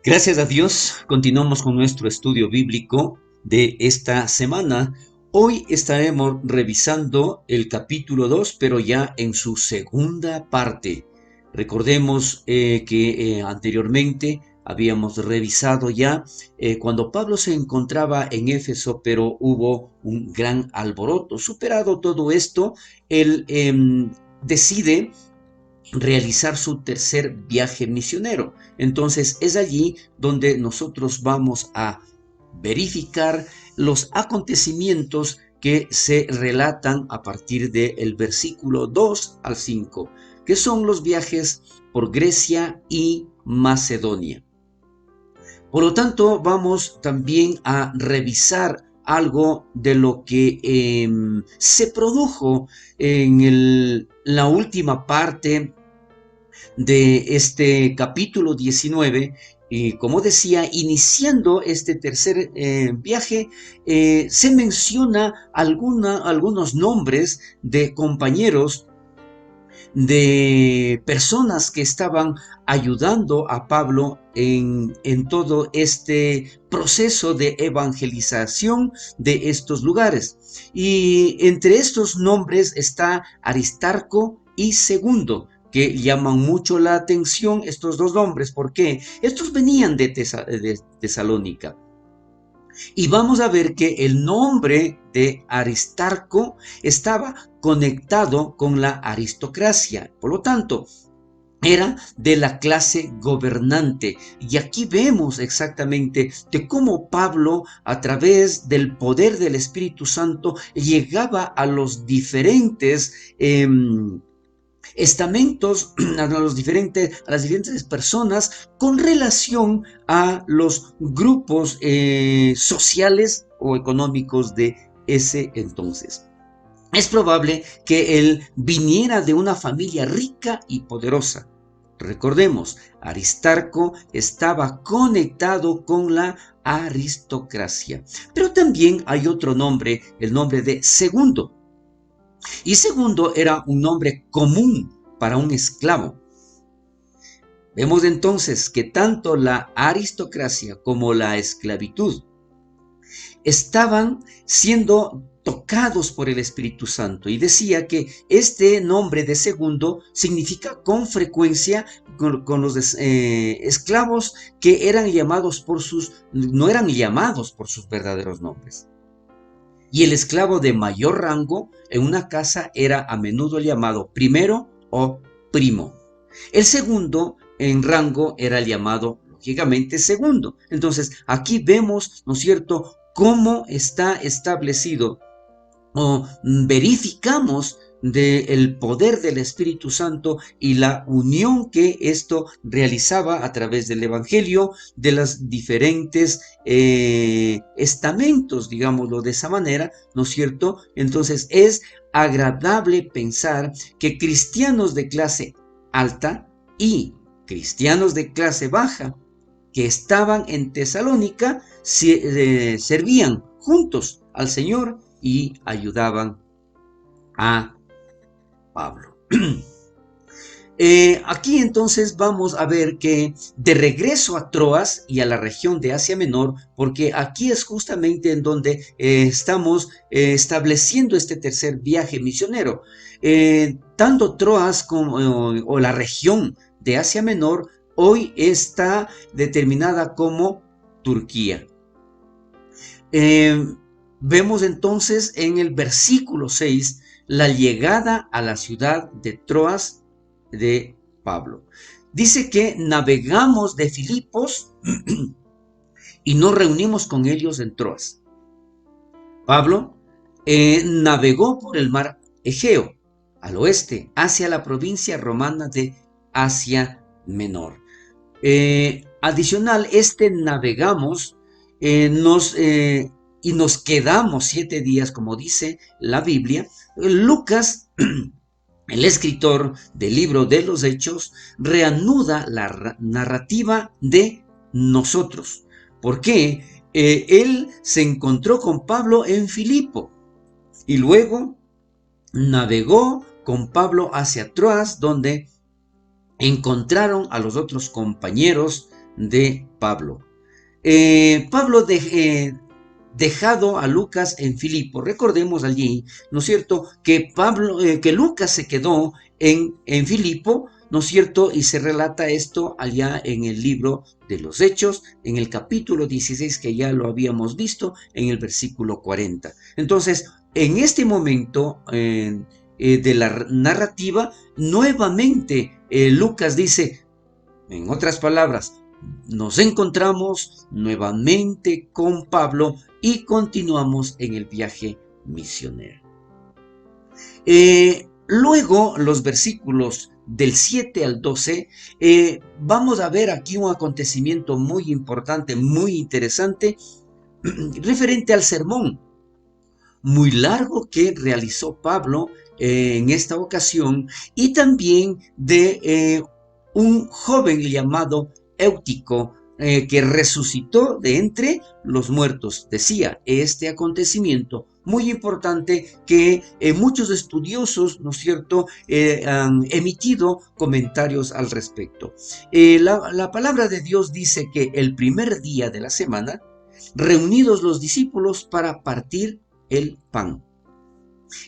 Gracias a Dios, continuamos con nuestro estudio bíblico de esta semana. Hoy estaremos revisando el capítulo 2, pero ya en su segunda parte. Recordemos que anteriormente habíamos revisado ya cuando Pablo se encontraba en Éfeso, pero hubo un gran alboroto. Superado todo esto, él decide realizar su tercer viaje misionero. Entonces es allí donde nosotros vamos a verificar los acontecimientos que se relatan a partir del versículo 2 al 5, que son los viajes por Grecia y Macedonia. Por lo tanto, vamos también a revisar algo de lo que se produjo en la última parte de este capítulo 19, y como decía, iniciando este tercer viaje, se menciona algunos nombres de compañeros, de personas que estaban ayudando a Pablo en todo este proceso de evangelización de estos lugares. Y entre estos nombres está Aristarco y Segundo, que llaman mucho la atención estos dos nombres, porque estos venían de Tesalónica. Y vamos a ver que el nombre de Aristarco estaba conectado con la aristocracia. Por lo tanto, era de la clase gobernante. Y aquí vemos exactamente de cómo Pablo, a través del poder del Espíritu Santo, llegaba a los diferentes estamentos, a las diferentes personas con relación a los grupos sociales o económicos de ese entonces. Es probable que él viniera de una familia rica y poderosa. Recordemos, Aristarco estaba conectado con la aristocracia. Pero también hay otro nombre, el nombre de Segundo. Y Segundo era un nombre común para un esclavo. Vemos entonces que tanto la aristocracia como la esclavitud estaban siendo tocados por el Espíritu Santo, y decía que este nombre de Segundo significa con frecuencia con los esclavos que eran llamados no eran llamados por sus verdaderos nombres. Y el esclavo de mayor rango en una casa era a menudo llamado primero o primo. El segundo en rango era llamado, lógicamente, segundo. Entonces, aquí vemos, ¿no es cierto?, cómo está establecido o verificamos del poder del Espíritu Santo y la unión que esto realizaba a través del Evangelio de los diferentes estamentos, digámoslo de esa manera, ¿no es cierto? Entonces es agradable pensar que cristianos de clase alta y cristianos de clase baja que estaban en Tesalónica servían juntos al Señor y ayudaban a Pablo. Aquí entonces vamos a ver que de regreso a Troas y a la región de Asia Menor, porque aquí es justamente en donde estamos estableciendo este tercer viaje misionero, tanto Troas como o la región de Asia Menor hoy está determinada como Turquía. Vemos entonces en el versículo 6 la llegada a la ciudad de Troas de Pablo. Dice que navegamos de Filipos y nos reunimos con ellos en Troas. Pablo navegó por el mar Egeo al oeste hacia la provincia romana de Asia Menor. Adicional, navegamos y nos quedamos 7 días, como dice la Biblia. Lucas, el escritor del libro de los Hechos, reanuda la narrativa de nosotros. ¿Por qué? Él se encontró con Pablo en Filipo y luego navegó con Pablo hacia Troas, donde encontraron a los otros compañeros de Pablo. Pablo dejado a Lucas en Filipo. Recordemos allí, ¿no es cierto?, que que Lucas se quedó en Filipo, ¿no es cierto?, y se relata esto allá en el libro de los Hechos, en el capítulo 16, que ya lo habíamos visto, en el versículo 40. Entonces, en este momento de la narrativa, nuevamente Lucas dice, en otras palabras, nos encontramos nuevamente con Pablo y continuamos en el viaje misionero. Luego, los versículos del 7 al 12, vamos a ver aquí un acontecimiento muy importante, muy interesante, referente al sermón muy largo que realizó Pablo en esta ocasión, y también de un joven llamado Éutico, que resucitó de entre los muertos. Decía, este acontecimiento muy importante que muchos estudiosos, ¿no es cierto?, han emitido comentarios al respecto. La palabra de Dios dice que el primer día de la semana, reunidos los discípulos para partir el pan.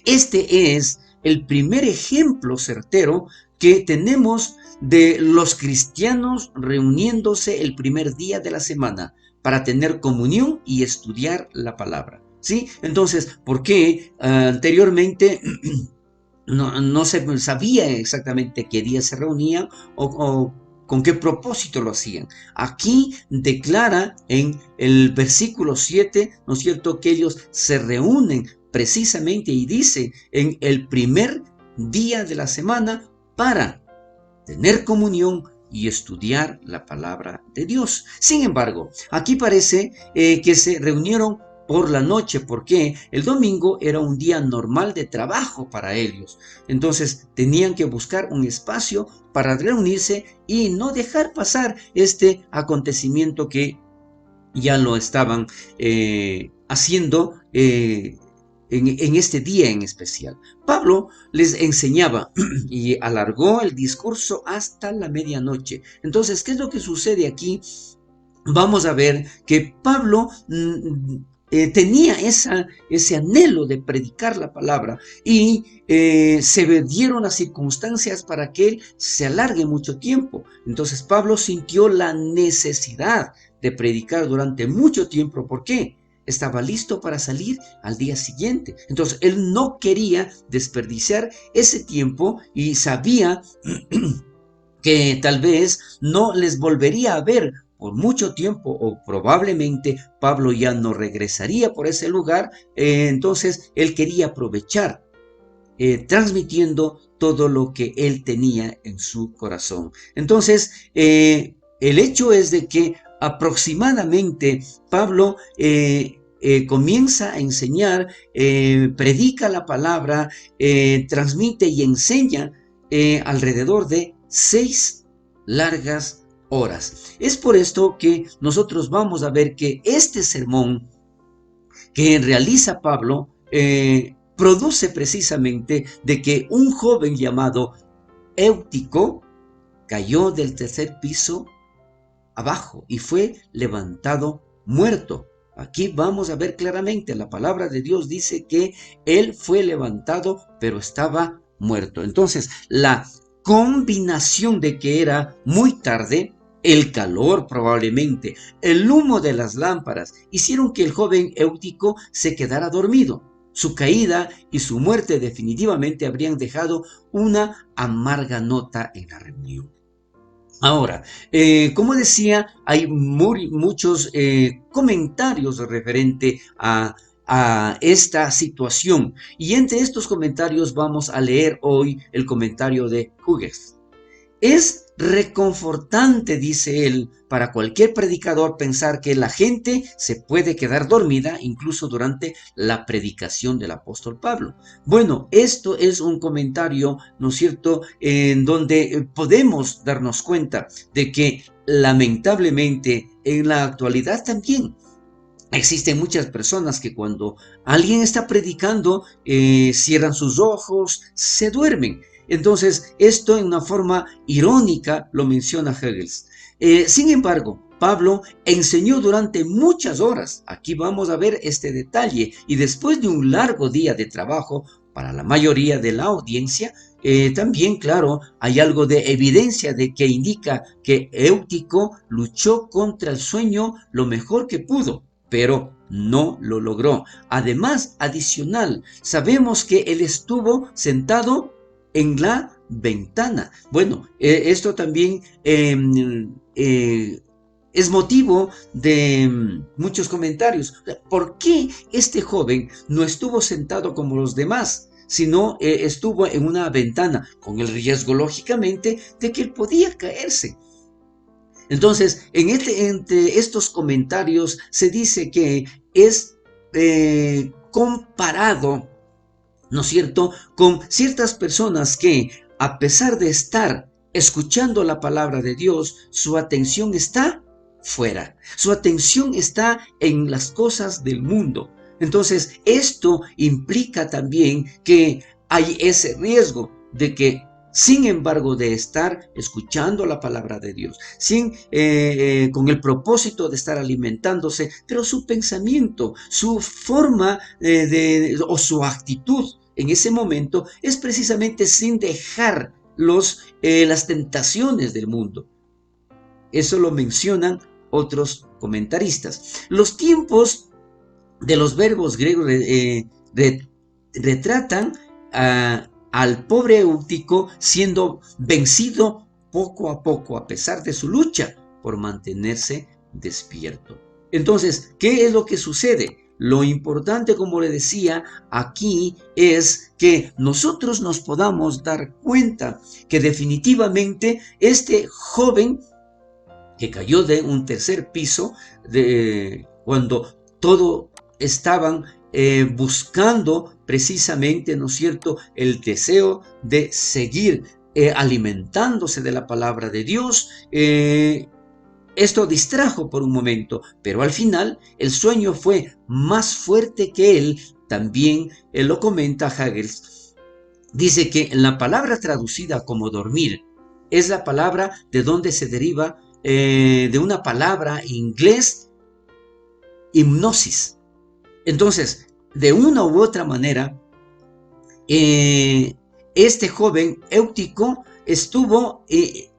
Este es el primer ejemplo certero que tenemos de los cristianos reuniéndose el primer día de la semana para tener comunión y estudiar la palabra. ¿Sí? Entonces, ¿por qué anteriormente no se sabía exactamente qué día se reunían o con qué propósito lo hacían? Aquí declara en el versículo 7, ¿no es cierto?, que ellos se reúnen precisamente, y dice, en el primer día de la semana para tener comunión y estudiar la palabra de Dios. Sin embargo, aquí parece que se reunieron por la noche, porque el domingo era un día normal de trabajo para ellos. Entonces tenían que buscar un espacio para reunirse y no dejar pasar este acontecimiento que ya lo estaban haciendo en este día en especial. Pablo les enseñaba y alargó el discurso hasta la medianoche. Entonces, ¿qué es lo que sucede aquí? Vamos a ver que Pablo tenía ese anhelo de predicar la palabra, y se dieron las circunstancias para que él se alargue mucho tiempo. Entonces Pablo sintió la necesidad de predicar durante mucho tiempo. ¿Por qué? Estaba listo para salir al día siguiente. Entonces él no quería desperdiciar ese tiempo y sabía que tal vez no les volvería a ver por mucho tiempo, o probablemente Pablo ya no regresaría por ese lugar. Entonces él quería aprovechar transmitiendo todo lo que él tenía en su corazón. Entonces el hecho es de que aproximadamente Pablo comienza a enseñar, predica la palabra, transmite y enseña alrededor de 6 largas horas. Es por esto que nosotros vamos a ver que este sermón que realiza Pablo produce precisamente de que un joven llamado Éutico cayó del tercer piso abajo y fue levantado muerto. Aquí vamos a ver claramente, la palabra de Dios dice que él fue levantado, pero estaba muerto. Entonces, la combinación de que era muy tarde, el calor probablemente, el humo de las lámparas, hicieron que el joven Éutico se quedara dormido. Su caída y su muerte definitivamente habrían dejado una amarga nota en la reunión. Ahora, como decía, hay muchos comentarios referente a esta situación, y entre estos comentarios vamos a leer hoy el comentario de Hughes. Es reconfortante, dice él, para cualquier predicador pensar que la gente se puede quedar dormida incluso durante la predicación del apóstol Pablo. Bueno, esto es un comentario, ¿no es cierto?, en donde podemos darnos cuenta de que lamentablemente en la actualidad también existen muchas personas que cuando alguien está predicando cierran sus ojos, se duermen. Entonces, esto en una forma irónica lo menciona Hegel. Sin embargo, Pablo enseñó durante muchas horas. Aquí vamos a ver este detalle. Y después de un largo día de trabajo, para la mayoría de la audiencia, también, claro, hay algo de evidencia de que indica que Éutico luchó contra el sueño lo mejor que pudo, pero no lo logró. Además, adicional, sabemos que él estuvo sentado en la ventana. Bueno, esto también es motivo de muchos comentarios. ¿Por qué este joven no estuvo sentado como los demás, sino estuvo en una ventana, con el riesgo, lógicamente, de que él podía caerse? Entonces, entre estos comentarios se dice que es comparado, ¿no es cierto?, con ciertas personas que, a pesar de estar escuchando la palabra de Dios, su atención está fuera, su atención está en las cosas del mundo. Entonces, esto implica también que hay ese riesgo de que, sin embargo, de estar escuchando la palabra de Dios, con el propósito de estar alimentándose, pero su pensamiento, su forma o su actitud en ese momento es precisamente sin dejar las tentaciones del mundo. Eso lo mencionan otros comentaristas. Los tiempos de los verbos griegos retratan al pobre Éutico siendo vencido poco a poco, a pesar de su lucha por mantenerse despierto. Entonces, ¿qué es lo que sucede? Lo importante, como le decía, aquí es que nosotros nos podamos dar cuenta que definitivamente este joven que cayó de un tercer piso, cuando todo estaban buscando precisamente, ¿no es cierto?, el deseo de seguir alimentándose de la palabra de Dios. Esto distrajo por un momento, pero al final el sueño fue más fuerte que él. También lo comenta Hegel. Dice que la palabra traducida como dormir es la palabra de donde se deriva de una palabra en inglés, hipnosis. Entonces, de una u otra manera, este joven Éutico estuvo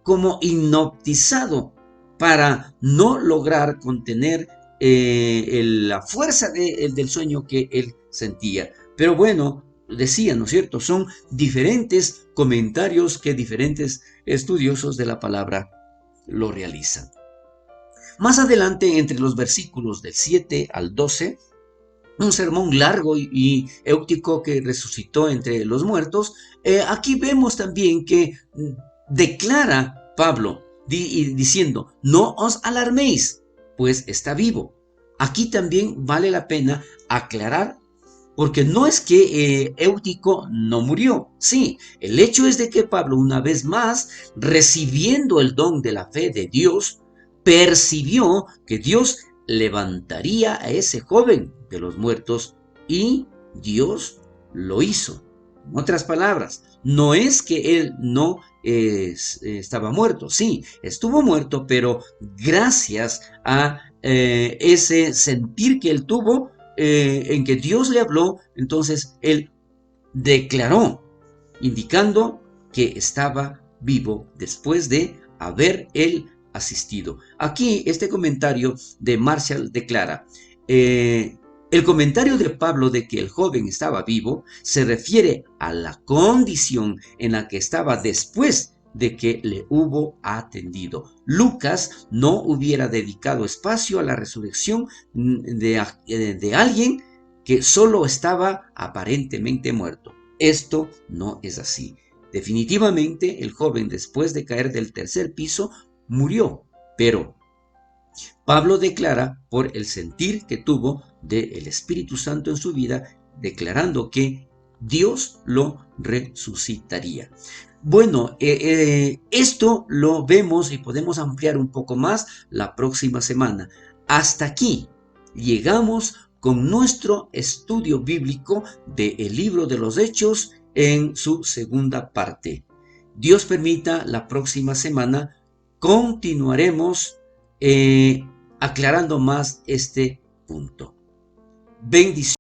como hipnotizado para no lograr contener la fuerza del sueño que él sentía. Pero bueno, decía, ¿no es cierto?, son diferentes comentarios que diferentes estudiosos de la palabra lo realizan. Más adelante, entre los versículos del 7 al 12, un sermón largo y Éutico que resucitó entre los muertos, aquí vemos también que declara Pablo diciendo, no os alarméis, pues está vivo. Aquí también vale la pena aclarar, porque no es que Éutico no murió. Sí, el hecho es de que Pablo, una vez más, recibiendo el don de la fe de Dios, percibió que Dios levantaría a ese joven de los muertos, y Dios lo hizo. En otras palabras, no es que él no estaba muerto. Sí, estuvo muerto, pero gracias a ese sentir que él tuvo, en que Dios le habló, entonces él declaró, indicando que estaba vivo después de haber él asistido. Aquí este comentario de Marshall declara, el comentario de Pablo de que el joven estaba vivo se refiere a la condición en la que estaba después de que le hubo atendido. Lucas no hubiera dedicado espacio a la resurrección de alguien que solo estaba aparentemente muerto. Esto no es así. Definitivamente el joven, después de caer del tercer piso, murió, pero Pablo declara por el sentir que tuvo del Espíritu Santo en su vida, declarando que Dios lo resucitaría. Bueno, esto lo vemos y podemos ampliar un poco más la próxima semana. Hasta aquí llegamos con nuestro estudio bíblico del libro de los Hechos en su segunda parte. Dios permita, la próxima semana continuaremos aclarando más este punto. Bendiciones.